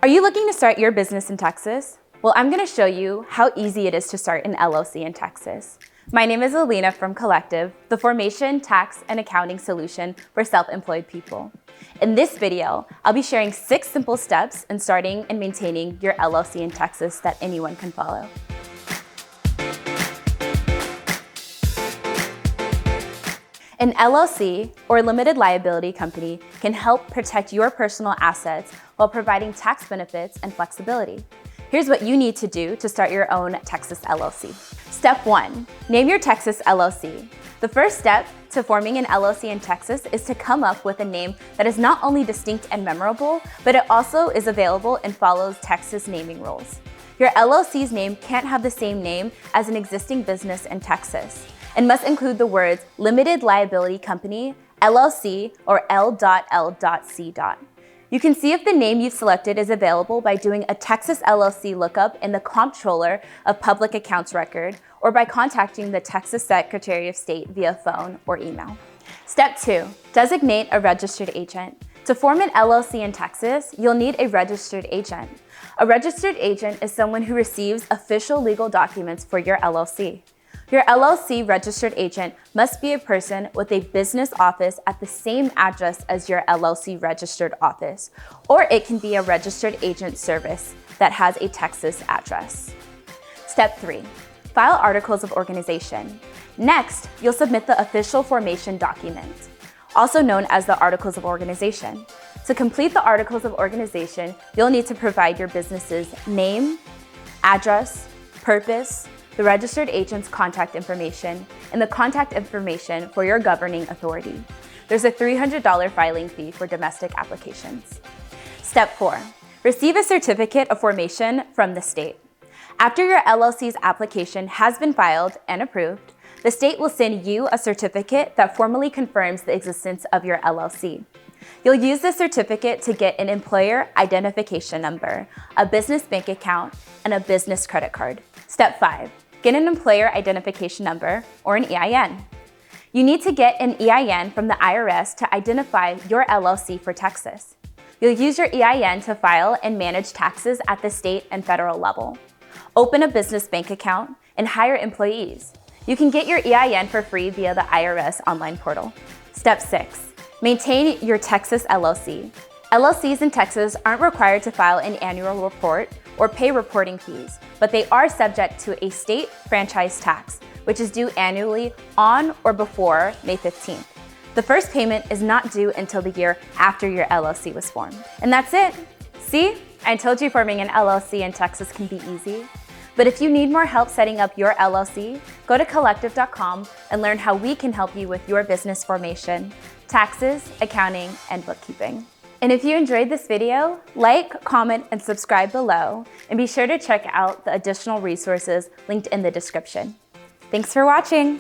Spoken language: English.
Are you looking to start your business in Texas? Well, I'm going to show you how easy it is to start an LLC in Texas. My name is Alina from Collective, the formation, tax, and accounting solution for self-employed people. In this video, I'll be sharing 6 simple steps in starting and maintaining your LLC in Texas that anyone can follow. An LLC, or limited liability company, can help protect your personal assets while providing tax benefits and flexibility. Here's what you need to do to start your own Texas LLC. Step 1, name your Texas LLC. The first step to forming an LLC in Texas is to come up with a name that is not only distinct and memorable, but it also is available and follows Texas naming rules. Your LLC's name can't have the same name as an existing business in Texas and must include the words Limited Liability Company, LLC, or L.L.C. You can see if the name you've selected is available by doing a Texas LLC lookup in the Comptroller of Public Accounts record or by contacting the Texas Secretary of State via phone or email. Step 2, designate a registered agent. To form an LLC in Texas, you'll need a registered agent. A registered agent is someone who receives official legal documents for your LLC. Your LLC registered agent must be a person with a business office at the same address as your LLC registered office, or it can be a registered agent service that has a Texas address. Step 3, file articles of organization. Next, you'll submit the official formation document, also known as the articles of organization. To complete the articles of organization, you'll need to provide your business's name, address, purpose, the registered agent's contact information, and the contact information for your governing authority. There's a $300 filing fee for domestic applications. Step 4, receive a certificate of formation from the state. After your LLC's application has been filed and approved, the state will send you a certificate that formally confirms the existence of your LLC. You'll use this certificate to get an employer identification number, a business bank account, and a business credit card. Step 5, get an employer identification number or an EIN. You need to get an EIN from the IRS to identify your LLC for Texas. You'll use your EIN to file and manage taxes at the state and federal level, open a business bank account, and hire employees. You can get your EIN for free via the IRS online portal. Step 6, maintain your Texas LLC. LLCs in Texas aren't required to file an annual report or pay reporting fees, but they are subject to a state franchise tax, which is due annually on or before May 15th. The first payment is not due until the year after your LLC was formed. And that's it. See, I told you forming an LLC in Texas can be easy. But if you need more help setting up your LLC, go to collective.com and learn how we can help you with your business formation, taxes, accounting, and bookkeeping. And if you enjoyed this video, like, comment, and subscribe below, and be sure to check out the additional resources linked in the description. Thanks for watching.